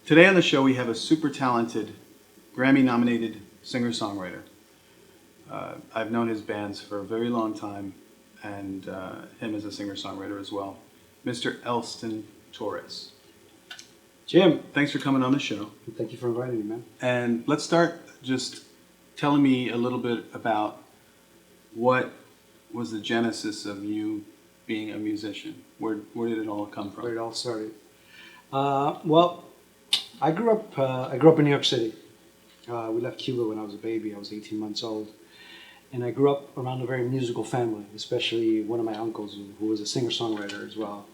Today on the show we have a super talented, Grammy-nominated singer-songwriter. I've known his bands for a very long time, and him as a singer-songwriter as well. Mr. Elsten Torres. Jim, thanks for coming on the show. thank you for inviting me, man. And let's start just telling me a little bit about what was the genesis of you being a musician. Where did it all come from? Where it all started. Well, I grew up in New York City. We left Cuba when I was a baby. I was 18 months old. And I grew up around a very musical family, especially one of my uncles who was a singer-songwriter as well.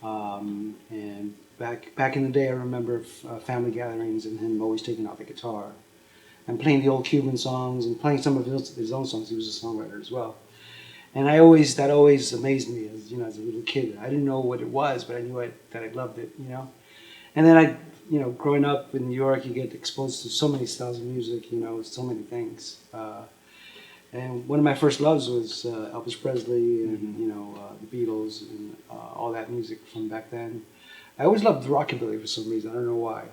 And back in the day, I remember family gatherings and him always taking out the guitar and playing the old Cuban songs and playing some of his own songs. He was a songwriter as well. And that always amazed me as a little kid. I didn't know what it was, but I knew that I loved it, And then growing up in New York, you get exposed to so many styles of music, so many things. And one of my first loves was Elvis Presley and, the Beatles and all that music from back then. I always loved rockabilly for some reason. I don't know why,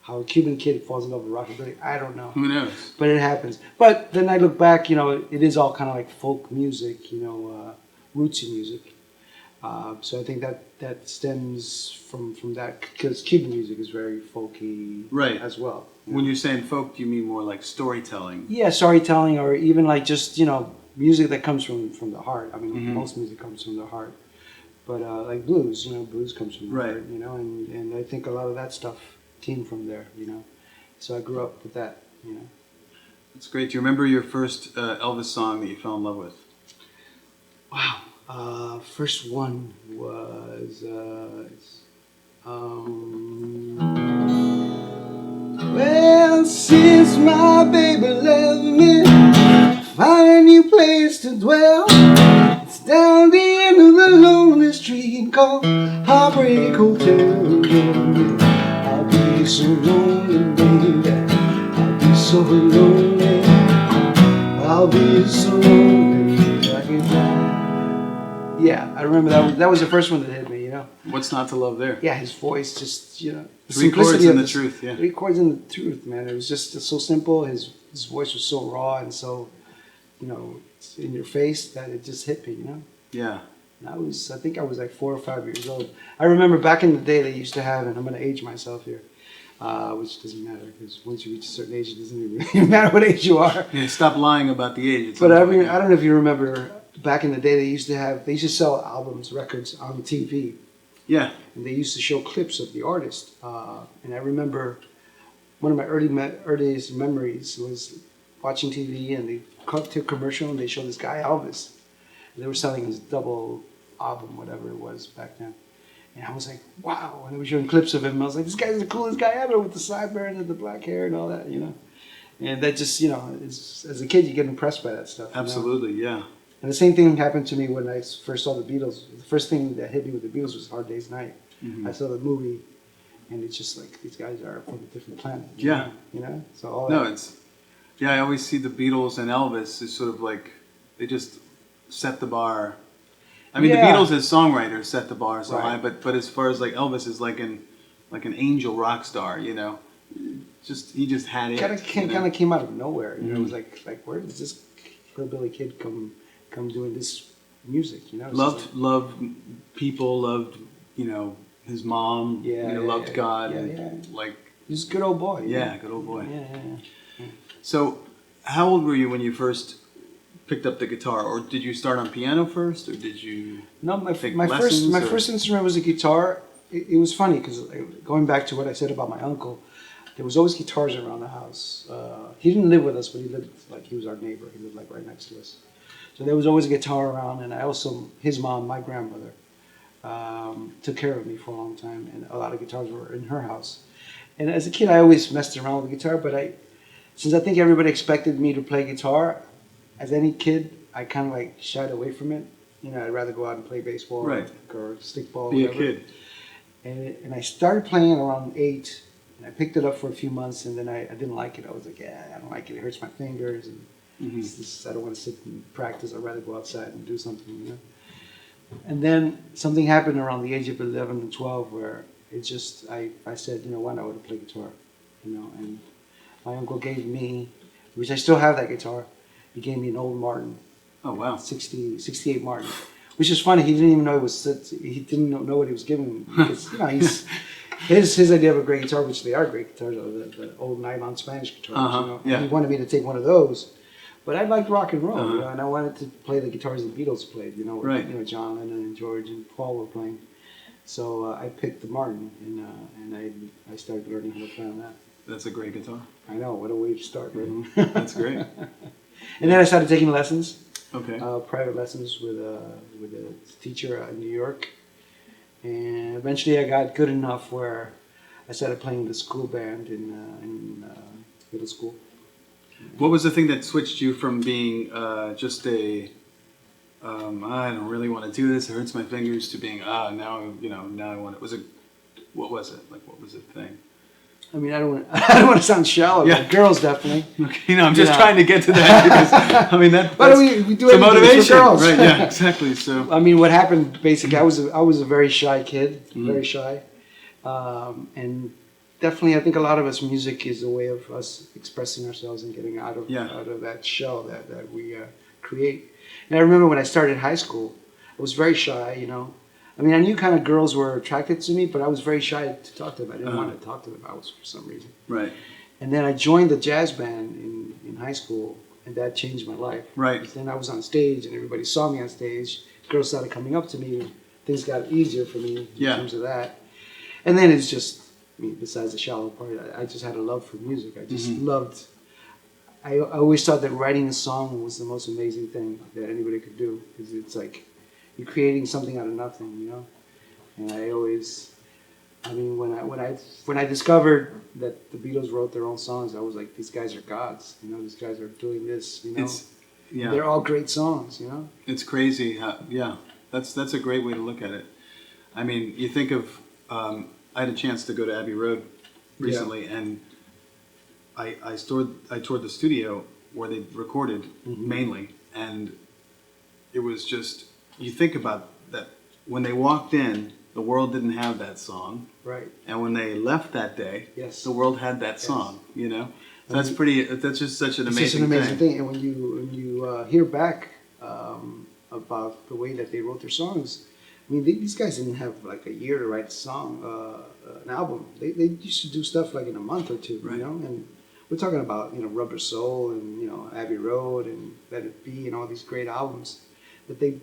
how a Cuban kid falls in love with rockabilly, I don't know. Who knows? But it happens. But then I look back, it is all kind of like folk music, rootsy music. So I think that stems from that, because Cuban music is very folky as well. When you're saying folk, do you mean more like storytelling? Yeah, storytelling, or even like just, music that comes from the heart. I mean, most music comes from the heart. But like blues, blues comes from the heart, and I think a lot of that stuff came from there, So I grew up with that, That's great. Do you remember your first Elvis song that you fell in love with? Wow. First one was, well, since my baby left me, find a new place to dwell. It's down the end of the lonely street called Heartbreak Hotel. I'll be so lonely, baby. I'll be so lonely. I'll be so lonely I can die. Yeah, I remember that was the first one that hit me, What's not to love there? Yeah, his voice just, the Three chords and the truth, yeah. 3 chords and the truth, man. It was just so simple. His voice was so raw and so, in your face that it just hit me, Yeah. And I think I was like 4 or 5 years old. I remember back in the day they used to have, and I'm going to age myself here, which doesn't matter because once you reach a certain age, it doesn't even matter what age you are. Yeah, stop lying about the age. But I don't know if you remember, back in the day they used to sell records on TV. Yeah. And they used to show clips of the artist. And I remember one of my earliest memories was watching TV, and they cut to a commercial and they showed this guy Elvis. And they were selling his double album, whatever it was back then. And I was like, wow. And they were showing clips of him. I was like, this guy's the coolest guy ever with the sideburns and the black hair and all that, And that just, as a kid, you get impressed by that stuff. Absolutely, yeah. And the same thing happened to me when I first saw the Beatles. The first thing that hit me with the Beatles was Hard Day's Night. I saw the movie, and it's just like these guys are from a different planet. Yeah. So all no, that. I always see the Beatles and Elvis as sort of like, they just set the bar. I mean, the Beatles as songwriters set the bar so high, but as far as like Elvis is like an angel rock star, he just had it. Kind of came out of nowhere. It was like where does this hillbilly kid come doing this music? Loved people, loved his mom. Loved God. Like he's a good old boy. Yeah, good old boy. Yeah. So, how old were you when you first picked up the guitar, or did you start on piano first, or did you? No, my first instrument was a guitar. It was funny because going back to what I said about my uncle, there was always guitars around the house. He didn't live with us, but he was our neighbor. He lived like right next to us. So there was always a guitar around, and his mom, my grandmother, took care of me for a long time, and a lot of guitars were in her house. And as a kid, I always messed around with the guitar, but since I think everybody expected me to play guitar, as any kid, I kind of like shied away from it. I'd rather go out and play baseball or stickball. Be whatever. A kid. And I started playing around 8, and I picked it up for a few months, and then I didn't like it. I was like, I don't like it. It hurts my fingers. And I don't want to sit and practice. I'd rather go outside and do something, you know. And then something happened around the age of 11 and 12 where it just, I said, you know what, I want to play guitar, you know. And my uncle gave me, which I still have that guitar, he gave me an old Martin. Oh, wow. 68 Martin. Which is funny, he didn't even know he didn't know what he was giving me. Because, you know, his idea of a great guitar, which they are great guitars, are the old nylon Spanish guitars, you know. Yeah. And he wanted me to take one of those. But I liked rock and roll, you know, and I wanted to play the guitars the Beatles played, you know. Right. You know, John Lennon and George and Paul were playing. So I picked the Martin, and I started learning how to play on that. That's a great guitar. I know, what a way to start, right? That's great. And then I started taking lessons. Okay. Private lessons with a teacher in New York, and eventually I got good enough where I started playing the school band in middle school. What was the thing that switched you from being just a I don't really want to do this, it hurts my fingers, to being now I want it? What was it? Like, what was the thing? I mean, I don't want to sound shallow. Yeah. But girls definitely. Okay, I'm just trying to get to that because I mean that's we do the everything motivation, for girls. right? Yeah, exactly. So I mean, what happened basically? I was a very shy kid, very shy, and definitely I think a lot of us, music is a way of us expressing ourselves and getting out of that shell that we create. And I remember when I started high school, I was very shy, you know. I mean, I knew kind of girls were attracted to me, but I was very shy to talk to them. I didn't want to talk to them. I was, for some reason. right. And then I joined the jazz band in high school, and that changed my life. Right. Because then I was on stage, and everybody saw me on stage. Girls started coming up to me. Things got easier for me in terms of that. And then it's just, I mean, besides the shallow part, I just had a love for music. I just loved. I always thought that writing a song was the most amazing thing that anybody could do, because it's like you're creating something out of nothing, you know. And I mean, when I discovered that the Beatles wrote their own songs, I was like, these guys are gods, you know. These guys are doing this, you know. They're all great songs, you know. It's crazy how, that's a great way to look at it. I mean, you think of I had a chance to go to Abbey Road recently, and I toured the studio where they recorded mainly, and it was just, you think about that, when they walked in, the world didn't have that song, right? And when they left that day, the world had that song, you know. So that's just such an amazing thing. And when you hear back about the way that they wrote their songs, I mean, these guys didn't have like a year to write a song, an album. They used to do stuff like in a month or two, you know. And we're talking about, you know, Rubber Soul and, you know, Abbey Road and Let It Be and all these great albums that they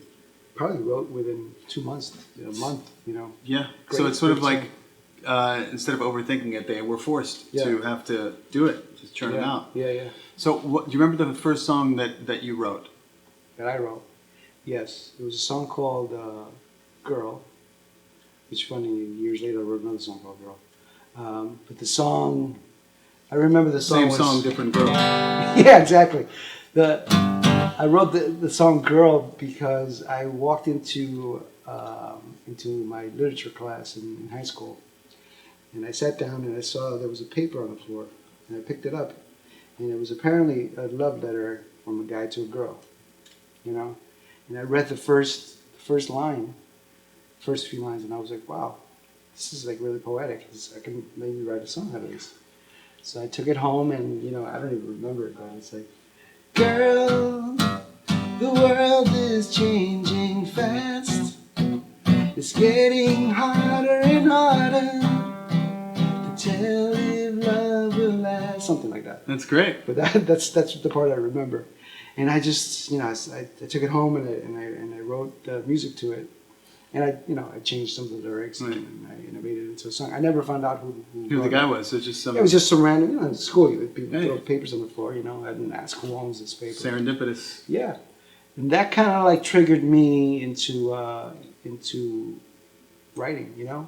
probably wrote within 2 months, a month, you know. Yeah. So it's sort of like instead of overthinking it, they were forced to have to do it, just churn it out. Yeah. So do you remember the first song that you wrote? That I wrote? Yes. It was a song called Girl, which funny, years later I wrote another song called Girl. But the song, I remember the song Same song, different girl. Yeah, exactly. I wrote the song Girl because I walked into my literature class in high school, and I sat down and I saw there was a paper on the floor, and I picked it up, and it was apparently a love letter from a guy to a girl, you know. And I read the first line, first few lines, and I was like, wow, this is like really poetic. I can maybe write a song out of this. So I took it home, and, you know, I don't even remember it, but it's like, girl, the world is changing fast. It's getting harder and harder to tell if love will last. Something like that. That's great. But that's the part I remember. And I just, you know, I took it home and I wrote the music to it. And I changed some of the lyrics and I made it into a song. I never found out who the guy was. It was just some random, you know, in school, people throw papers on the floor, you know. I didn't ask who owns this paper. Serendipitous. Yeah. And that kind of like triggered me into writing, you know.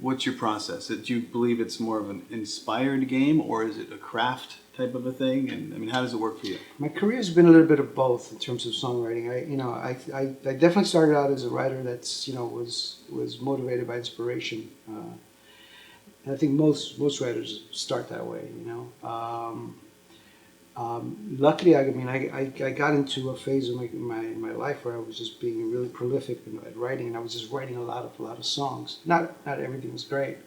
What's your process? Do you believe it's more of an inspired game, or is it a craft type of a thing? And I mean, how does it work for you? My career's been a little bit of both in terms of songwriting. I definitely started out as a writer that's, you know, was motivated by inspiration. And I think most writers start that way, you know. Luckily, I got into a phase of my life where I was just being really prolific at writing, and I was just writing a lot of songs. Not everything was great,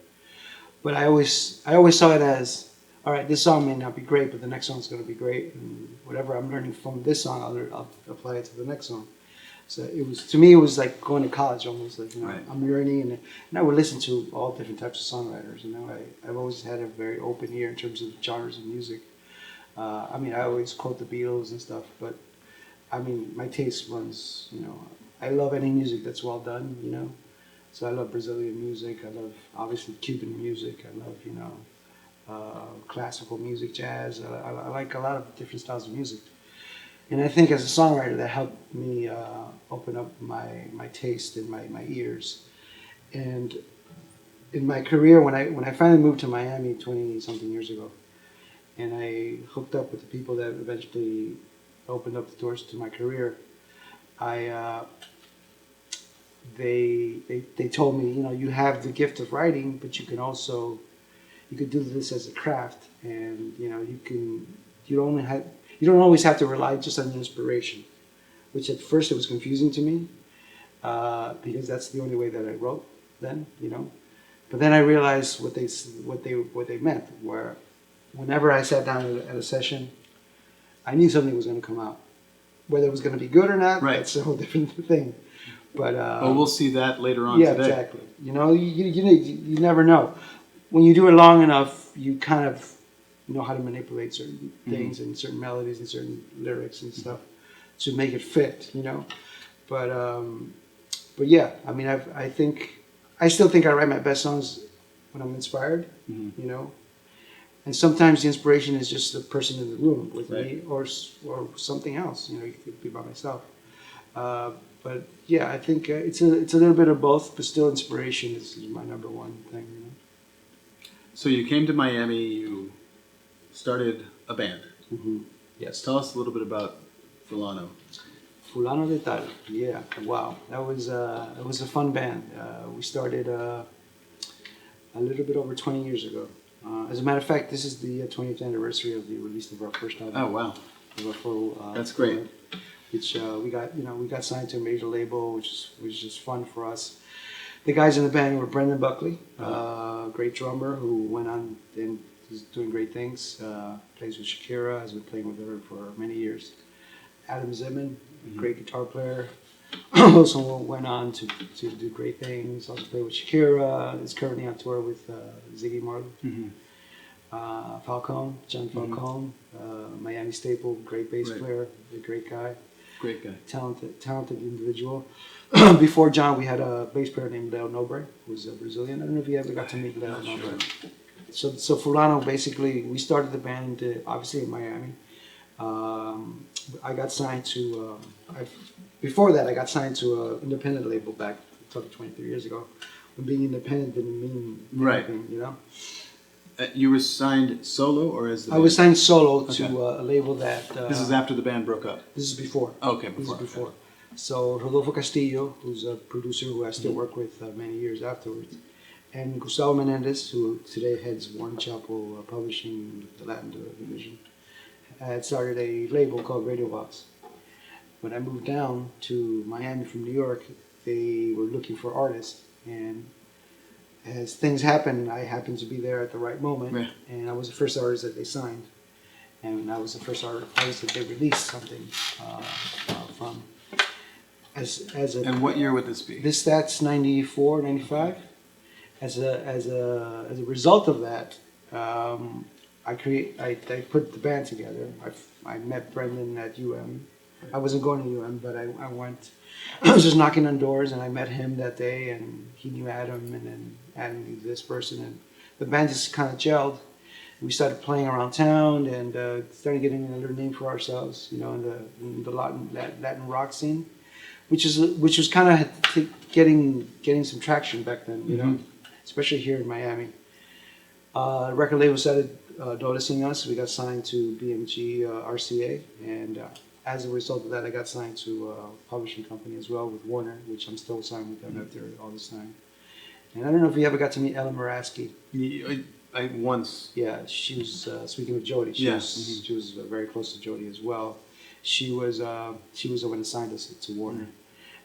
but I always saw it as, all right, this song may not be great, but the next song's going to be great, and whatever I'm learning from this song, I'll apply it to the next song. So it was, to me, it was like going to college almost. Like, Right. I'm learning, and I would listen to all different types of songwriters. I've always had a very open ear in terms of genres of music. I always quote the Beatles and stuff, but my taste runs. I love any music that's well done. So I love Brazilian music. I love obviously Cuban music. I love classical music, jazz. I like a lot of different styles of music. And I think as a songwriter, that helped me open up my taste and my ears. And in my career, when I finally moved to Miami 20 something years ago, and I hooked up with the people that eventually opened up the doors to my career, they told me, you have the gift of writing, but you could do this as a craft, and you don't always have to rely just on the inspiration, which at first it was confusing to me, because that's the only way that I wrote then. But then I realized what they meant, where whenever I sat down at a session, I knew something was going to come out. Whether it was going to be good or not, Right. that's a whole different thing. But we'll see that later on yeah, today. exactly. You never know. When you do it long enough, you kind of know how to manipulate certain things and certain melodies and certain lyrics and stuff to make it fit. But yeah, I still think I write my best songs when I'm inspired. And sometimes the inspiration is just the person in the room with me, or something else. It could be by myself. But yeah, I think it's a little bit of both, but still inspiration is my number one thing. So you came to Miami, you started a band. Yes. Tell us a little bit about Villano. Fulano de Tal. Yeah. Wow. That was a fun band. We started a little bit over 20 years ago. As a matter of fact, this is the 20th anniversary of the release of our first album. Oh wow, that's great. Which we got signed to a major label, which was just fun for us. The guys in the band were Brendan Buckley, great drummer who went on and is doing great things. Plays with Shakira, has been playing with her for many years. Adam Zimmern, great guitar player, also went on to do great things. Also played with Shakira. Is currently on tour with Ziggy Marley. John Falcone, Miami staple, great bass player, a great guy. Great guy. Talented individual. Before John, we had a bass player named Leo Nobre, who was a Brazilian. I don't know if you ever got to meet Leo Nobre. Sure. So Fulano, basically, we started the band obviously in Miami. I got signed to, before that, I got signed to an independent label back 23 years ago. When being independent didn't mean anything, You were signed solo or as the band? I was signed solo to a label that... this is after the band broke up? This is before. Okay, before. This is before. Okay. So Rodolfo Castillo, who's a producer who I still work with many years afterwards, and Gustavo Menendez, who today heads Warren Chappell Publishing, the Latin division, had started a label called Radio Box. When I moved down to Miami from New York, they were looking for artists, and as things happened, I happened to be there at the right moment, and I was the first artist that they signed, and I was the first artist that they released something from. And what year would this be? That's 94, 95. As a result of that, I put the band together. I met Brendan at UM. I wasn't going to UM, but I went. I was just knocking on doors, and I met him that day, and he knew Adam, and then Adam knew this person, and the band just kind of gelled. We started playing around town, and started getting a little name for ourselves, in the Latin rock scene, which was kind of getting some traction back then, especially here in Miami. Record label started noticing us. We got signed to BMG RCA, and as a result of that, I got signed to a publishing company as well with Warner, which I'm still signed with them after all this time. And I don't know if you ever got to meet Ellen Moraski. I once. Yeah, she was speaking of Jody. She was very close to Jody as well. She was the one that signed us to Warner,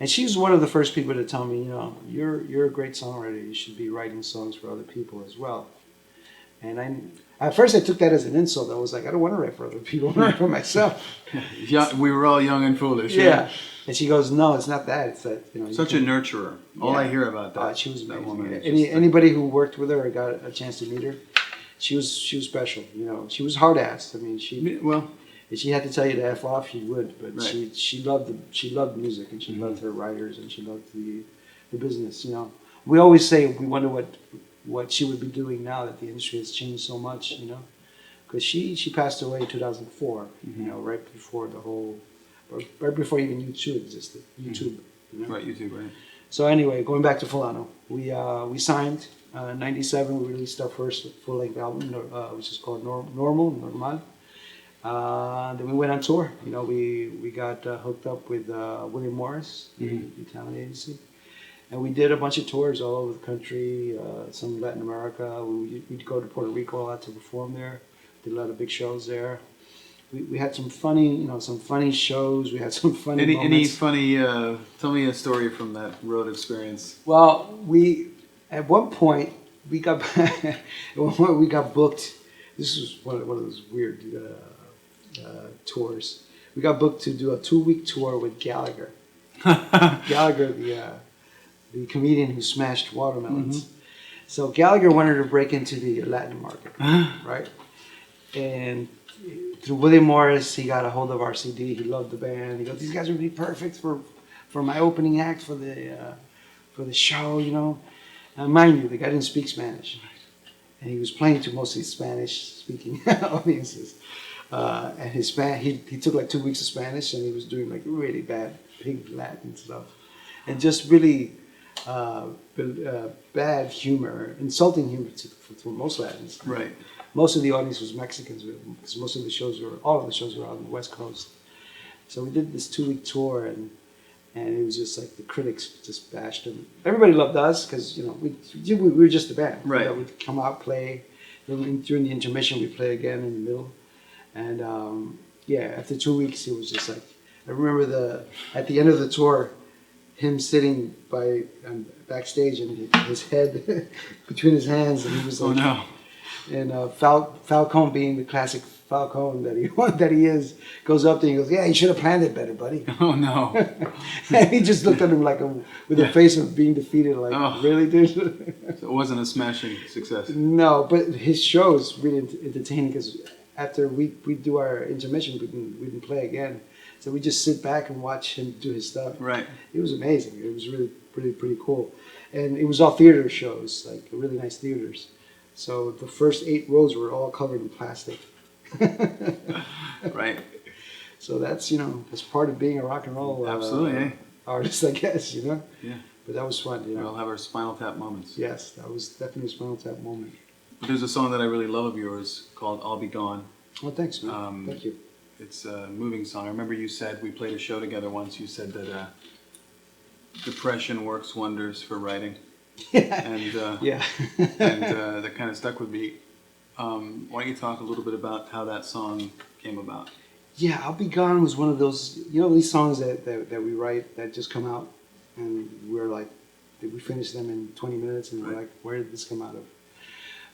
and she was one of the first people to tell me, you're a great songwriter. You should be writing songs for other people as well. And at first I took that as an insult. I was like, I don't want to write for other people. I want to write for myself. Yeah, we were all young and foolish. Yeah. And she goes, no, it's not that. It's that Such a nurturer. All I hear about that. She was amazing. That woman. Anybody who worked with her or got a chance to meet her, she was special. She was hard ass. I mean, if she had to tell you to F off, she would. But right. she loved music, and she loved her writers, and she loved the business. We always say we wonder what she would be doing now that the industry has changed so much. Because she passed away in 2004. Right before right before even YouTube existed. YouTube. Right, YouTube, right. So anyway, going back to Villano, we signed in '97. We released our first full-length album, which is called Normal. Then we went on tour. We got hooked up with William Morris, the talent agency, and we did a bunch of tours all over the country. Some Latin America. We'd go to Puerto Rico a lot to perform there. Did a lot of big shows there. We had some funny shows. We had some funny moments. Any funny? Tell me a story from that road experience. Well, at one point we got booked. This was one of those weird tours. We got booked to do a 2-week tour with Gallagher. Gallagher, the comedian who smashed watermelons. So Gallagher wanted to break into the Latin market, right? And through William Morris, he got a hold of our CD. He loved the band. He goes, "These guys would be perfect for my opening act for the show." Now, mind you, the guy didn't speak Spanish, and he was playing to mostly Spanish-speaking audiences. And he took like 2 weeks of Spanish, and he was doing like really bad pig Latin stuff, and just really bad humor, insulting humor for most Latins. Right. Most of the audience was Mexicans, because all of the shows were on the West Coast. So we did this 2-week tour, and it was just like the critics just bashed him. Everybody loved us because we were just a band. Right. We'd come out, play. Then during the intermission, we'd play again in the middle. And after 2 weeks, it was just like, I remember at the end of the tour, him sitting backstage and his head between his hands, and he was like, "Oh no!" And Falcone, being the classic Falcone that he is, goes up there and he goes, "Yeah, you should have planned it better, buddy." Oh no! And he just looked at him with a face of being defeated, like, "Really, dude?" So it wasn't a smashing success. No, but his show is really entertaining because after we do our intermission, we didn't play again. So we just sit back and watch him do his stuff. Right. It was amazing. It was really pretty cool. And it was all theater shows, like really nice theaters. So the first 8 rows were all covered in plastic. Right. So that's part of being a rock and roll artist, I guess. Yeah. But that was fun. We all have our Spinal Tap moments. Yes, that was definitely a Spinal Tap moment. But there's a song that I really love of yours called "I'll Be Gone." Well, thanks, man. Thank you. It's a moving song. I remember you said, we played a show together once, you said that depression works wonders for writing. And that kind of stuck with me. Why don't you talk a little bit about how that song came about? Yeah, "I'll Be Gone" was one of those, these songs that we write that just come out, and we're like, we finish them in 20 minutes, and we're like, where did this come out of?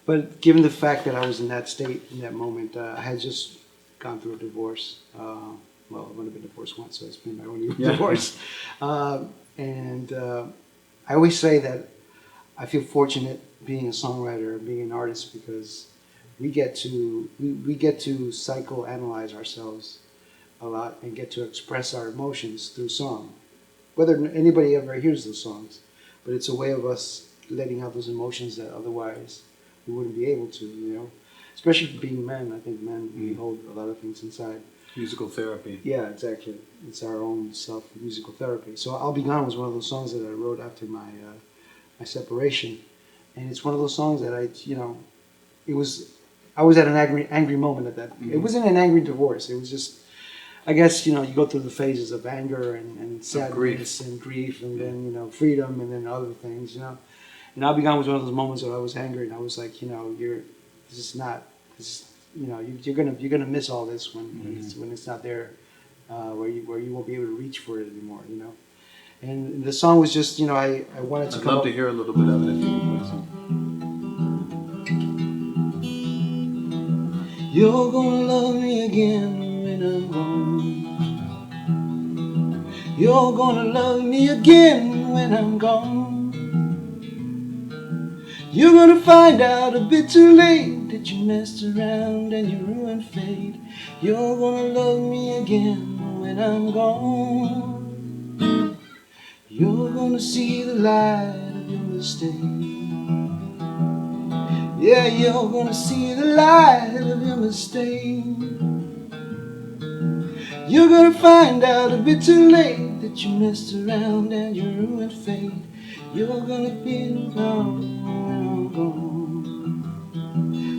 But given the fact that I was in that state in that moment, I had just gone through a divorce. Well, I've only been divorced once, so it's been my only divorce. And I always say that I feel fortunate being a songwriter and being an artist because we get to psychoanalyze ourselves a lot and get to express our emotions through song. Whether anybody ever hears those songs, but it's a way of us letting out those emotions that otherwise we wouldn't be able to, Especially being men, I think men, we hold a lot of things inside. Musical therapy. Yeah, exactly. It's our own musical therapy. So "I'll Be Gone" was one of those songs that I wrote after my separation. And it's one of those songs that I was at an angry moment at that. It wasn't an angry divorce. It was just, I guess, you go through the phases of anger and sadness and grief and then, freedom and then other things, And "I'll Be Gone" was one of those moments where I was angry and I was like, this is not. This, you know, you're gonna miss all this when it's not there, where you won't be able to reach for it anymore. You know. And the song was just, you know, I wanted to I'd come love up. to hear a little bit of it if you can play some. You're gonna love me again when I'm gone. You're gonna love me again when I'm gone. You're gonna find out a bit too late that you messed around and you ruined fate. You're gonna love me again when I'm gone. You're gonna see the light of your mistake. Yeah, you're gonna see the light of your mistake. You're gonna find out a bit too late that you messed around and you ruined fate. You're gonna be gone when I'm gone.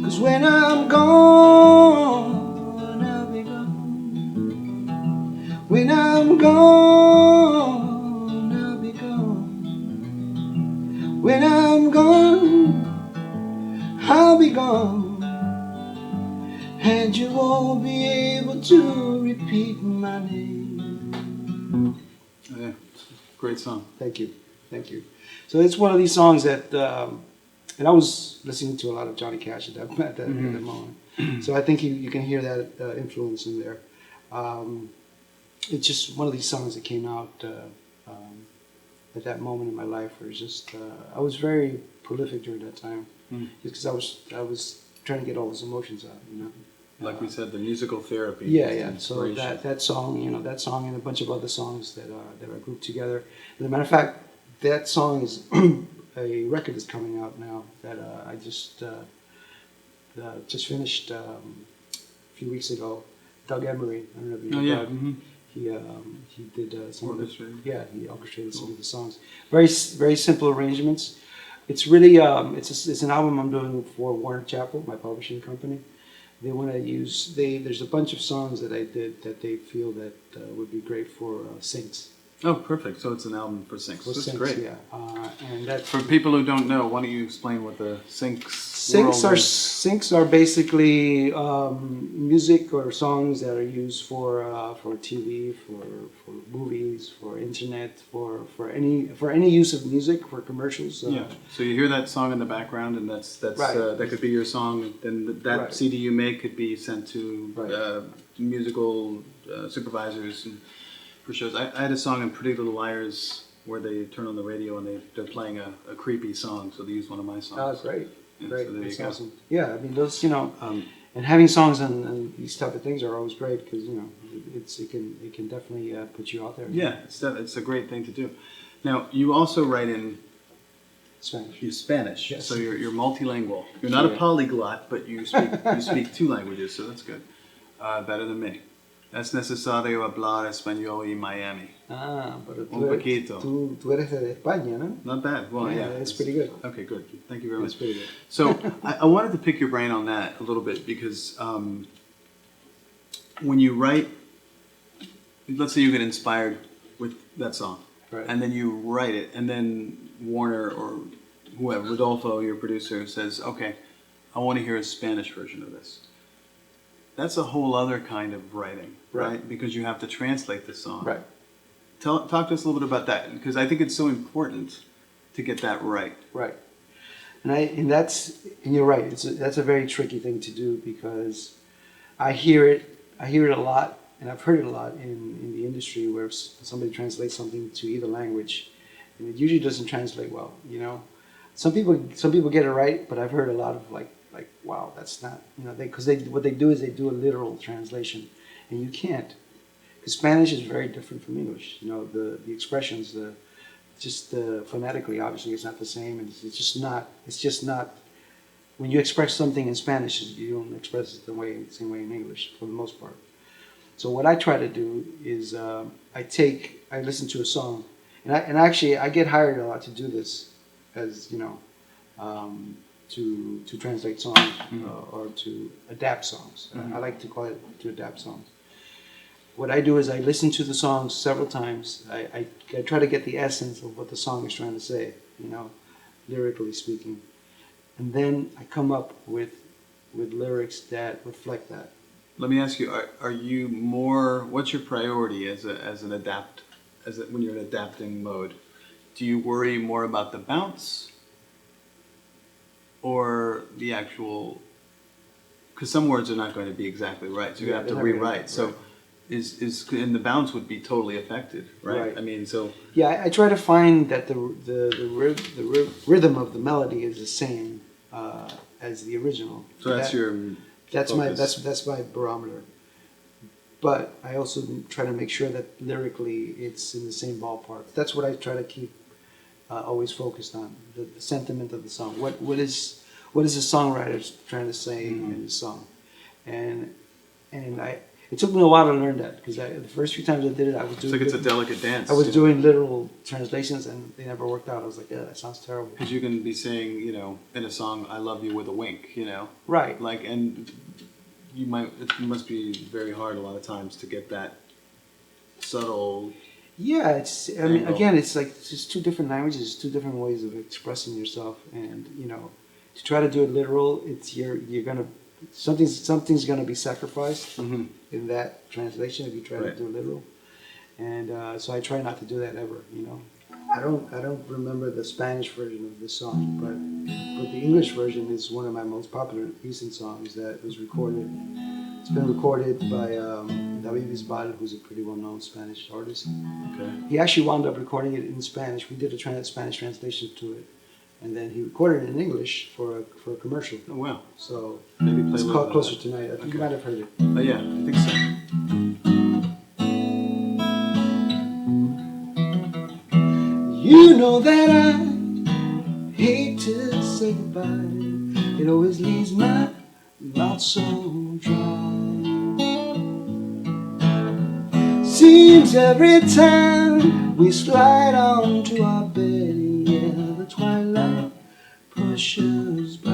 'Cause when I'm gone, I'll be gone. When I'm gone, I'll be gone. When I'm gone, I'll be gone. And you won't be able to repeat my name. Yeah, great song. Thank you. So it's one of these songs that, and I was listening to a lot of Johnny Cash at that moment. So I think you can hear that influence in there. It's just one of these songs that came out at that moment in my life where it's just, I was very prolific during that time. Just because I was trying to get all those emotions out, you know. Like we said, the musical therapy. Yeah. So that song, that song and a bunch of other songs that are grouped together. As a matter of fact, that song is a record that's coming out now that I just finished a few weeks ago. Doug Emery, I don't know if you know Doug. He did some of the, he orchestrated some of the songs. Very simple arrangements. It's really it's an album I'm doing for Warner Chappell, my publishing company. They want to use there's a bunch of songs that I did that they feel that would be great for syncs. Oh, perfect. So it's an album for syncs. That's syncs, great. Yeah, and that for people who don't know, why don't you explain what the syncs Syncs are basically music or songs that are used for TV, for movies, for internet, for any use of music, for commercials. Yeah. So you hear that song in the background, and that's right. That could be your song. Then that right. CD you make could be sent to right. Musical supervisors and for shows. I had a song in Pretty Little Liars where they turn on the radio and they're playing a creepy song, so they use one of my songs. Oh, great. Great, so that's awesome. Yeah, I mean those, and having songs and these type of things are always great because it can definitely put you out there. Yeah, it's a great thing to do. Now you also write in Spanish. Spanish, yes. So you're multilingual. You're not a polyglot, but you speak two languages, so that's good. Better than me. Es necesario hablar español y Miami. Pero Un poquito. Tú eres de España, ¿no? Not bad. Well, yeah. It's pretty good. Okay, good. Thank you very much. It's pretty good. So I wanted to pick your brain on that a little bit because when you write, let's say you get inspired with that song, right. and then you write it, and then Warner or whoever, Rodolfo, your producer, says, okay, I want to hear a Spanish version of this. That's a whole other kind of writing, right? Because you have to translate the song. Right. Talk to us a little bit about that, because I think it's so important to get that right. Right. And you're right. That's a very tricky thing to do because I hear it a lot, and I've heard it a lot in the industry where somebody translates something to either language, and it usually doesn't translate well. Some people get it right, but I've heard a lot of like wow, that's not because what they do is they do a literal translation, and you can't, because Spanish is very different from English. The expressions, phonetically, obviously, it's not the same, and it's just not. When you express something in Spanish, you don't express it the same way in English for the most part. So what I try to do is I listen to a song, and actually I get hired a lot to do this, as to translate songs or to adapt songs. I like to call it to adapt songs. What I do is I listen to the songs several times. I try to get the essence of what the song is trying to say, lyrically speaking. And then I come up with with lyrics that reflect that. Let me ask you: are you more? What's your priority when you're in adapting mode? Do you worry more about the bounce or the actual? Because some words are not going to be exactly right, so you have to rewrite. So, and the bounce would be totally affected, right? I mean, so yeah, I try to find that the rhythm of the melody is the same as the original. So that's your focus. That's my barometer. But I also try to make sure that lyrically it's in the same ballpark. That's what I try to keep always focused on, the sentiment of the song. What is the songwriter trying to say in the song? And it took me a while to learn that, because the first few times I did it, I was doing. It's like it's a delicate dance. I was doing literal translations, and they never worked out. I was like, yeah, that sounds terrible. Because you can be saying, in a song, "I love you" with a wink, Right. Like, and it must be very hard a lot of times to get that subtle. Yeah, I mean, again, it's like it's just two different languages, two different ways of expressing yourself, and to try to do it literal, you're gonna something's gonna be sacrificed in that translation if you try to do it literal, and so I try not to do that ever. I don't remember the Spanish version of this song, but the English version is one of my most popular recent songs that was recorded. It's been recorded by David Bisbal, who's a pretty well-known Spanish artist. Okay. He actually wound up recording it in Spanish. We did a Spanish translation to it, and then he recorded it in English for a commercial. Oh wow! So maybe play it's a little called bit "Closer of Tonight." I think you might have heard it. Oh yeah, I think so. You know that I hate to say goodbye. It always leaves my mouth so dry. Seems every time we slide onto our bed, yeah, the twilight pushes by.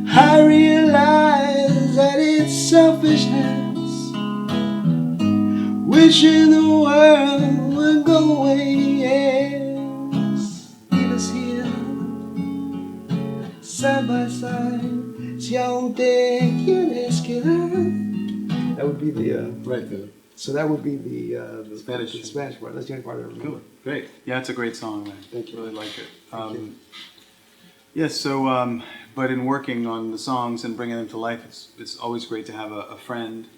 I realize that it's selfishness, wishing the world would go away, yes. Leave us here, side by side. Si aún te quieres quedar. That would be the right there. So that would be the Spanish. The Spanish part. That's the only part I remember. Cool. Great. Yeah, it's a great song. Thank you. Really like it. Thank you. Yes. So, but in working on the songs and bringing them to life, it's always great to have a friend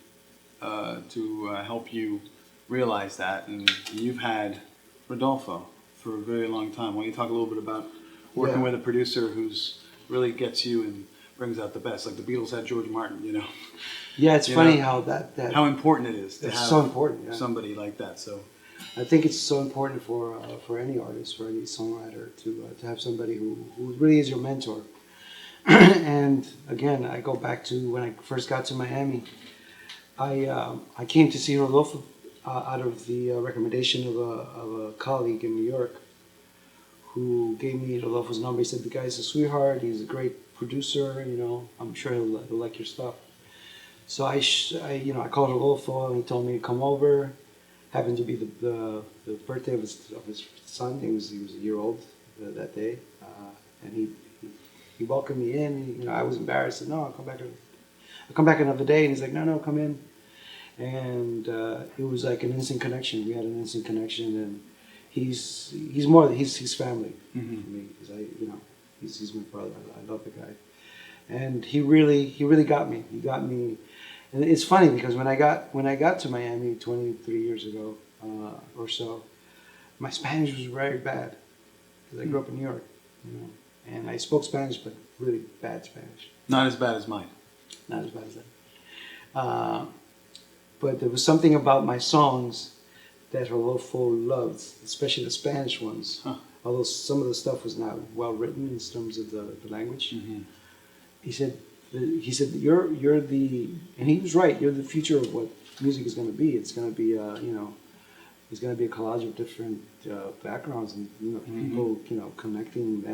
to help you realize that. And you've had Rodolfo for a very long time. Why don't you talk a little bit about working with a producer who's really gets you and brings out the best? Like the Beatles had George Martin, Yeah, it's funny how that how important it is to have so important, yeah. somebody like that. So I think it's so important for any artist, for any songwriter to have somebody who really is your mentor. And again, I go back to when I first got to Miami. I came to see Rodolfo out of the recommendation of a colleague in New York, who gave me Rodolfo's number. He said, the guy's a sweetheart, he's a great producer, I'm sure he'll like your stuff. So I called Rodolfo, and he told me to come over. Happened to be the birthday of his son. He was a year old that day, and he welcomed me in. I was embarrassed. I said, no, I'll come back another day. And he's like, no, come in. And it was like an instant connection. We had an instant connection, and he's family for me, because he's my brother. I love the guy, and he really got me. He got me, and it's funny because when I got to Miami 23 years ago or so, my Spanish was very bad because I grew up in New York, and I spoke Spanish, but really bad Spanish. not as bad as mine. Not as bad as that. But there was something about my songs that Rodolfo loved, especially the Spanish ones. Huh. Although some of the stuff was not well written in terms of the language. He said, you're the, and he was right. You're the future of what music is going to be. It's going to be, it's going to be a collage of different backgrounds and people, connecting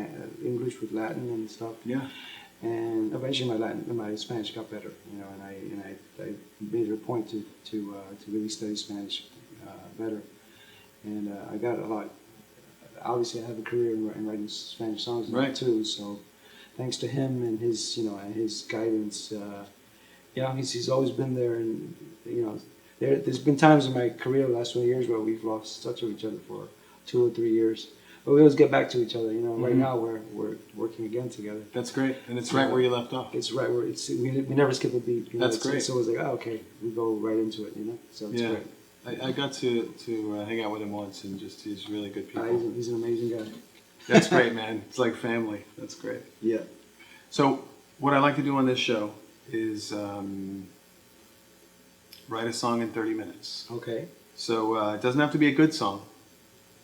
English with Latin and stuff. Yeah. And eventually my Spanish got better, and I made it a point to really study Spanish better, and I got a obviously I have a career in writing Spanish songs now Right. too. So thanks to him and his, and his guidance, he's always been there. And there's been times in my career the last 20 years where we've lost touch with each other for 2 or 3 years, but we always get back to each other. Right now we're working again together. That's great, and it's right where you left off. It's right where we never skip a beat. That's great. It's always like, okay, we go right into it. So it's great. I got to hang out with him once, and just he's really good people. He's an amazing guy. That's great, man. It's like family. That's great. Yeah. So what I like to do on this show is write a song in 30 minutes. Okay. So it doesn't have to be a good song,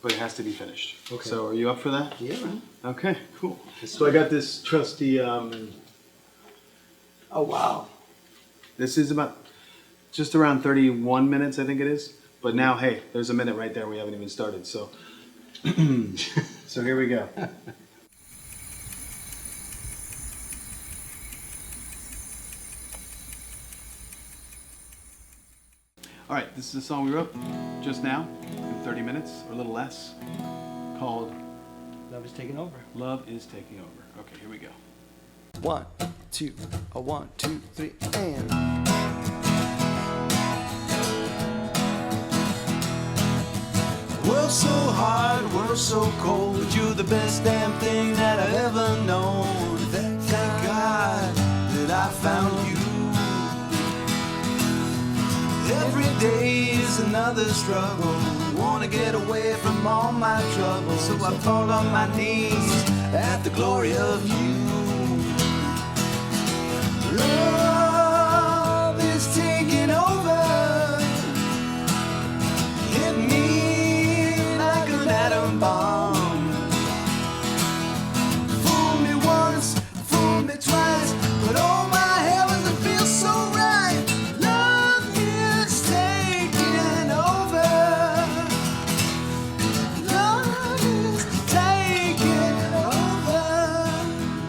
but it has to be finished. Okay. So are you up for that? Yeah, man. Okay, cool. So I got this trusty. Oh wow. This is about just around 31 minutes, I think it is. But now, hey, there's a minute right there. We haven't even started. So, so here we go. All right, this is a song we wrote just now in 30 minutes or a little less, called Love is taking over. Love is Taking Over. Okay, here we go. 1, 2, 1, 2, 3, and world's so hard, world's so cold. You're the best damn thing that I've ever known. Thank God that I found you. Every day is another struggle. Wanna get away from all my troubles, so I fall on my knees at the glory of you. Love is taking over. Hit me like an atom bomb. Fool me once, fool me twice, but oh my heavens, it feels so right. Love is taking over. Love is taking over.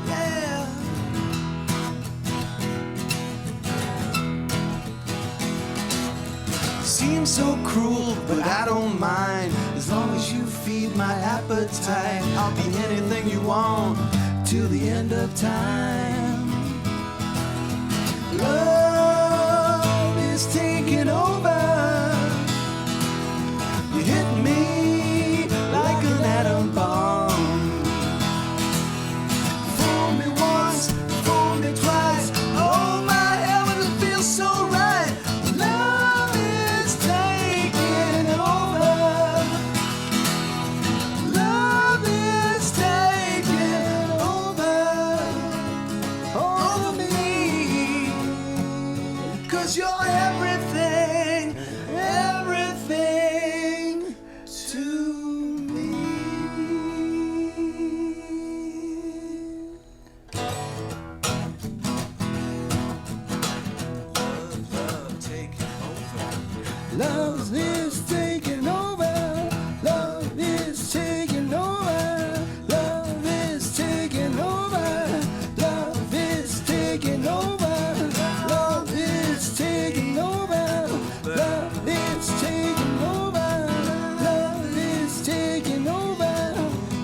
Yeah. Seems so cruel, but I don't mind. As long as you feed my appetite, I'll be anything you want till the end of time. Love is taking over. You hit me like an atom bomb. Fool me once, fool me twice. Oh my heavens, it feels so right. Love is taking over. Love is taking over me. 'Cause you're everything, everything to me. Love taking over. Love is taking over. Love is taking over. Love is taking over. Love is taking over. Love is taking over. Love is taking over. Love is taking over.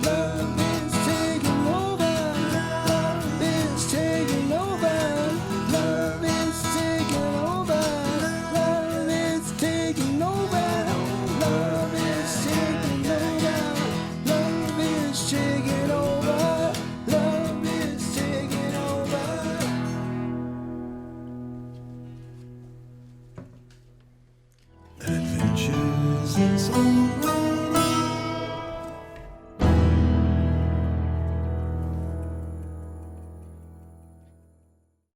Love is taking over. Love is taking over. Love is taking over. Love is taking over. Love is taking over. Love is taking over. Love is taking over. Adventures in Songwriting.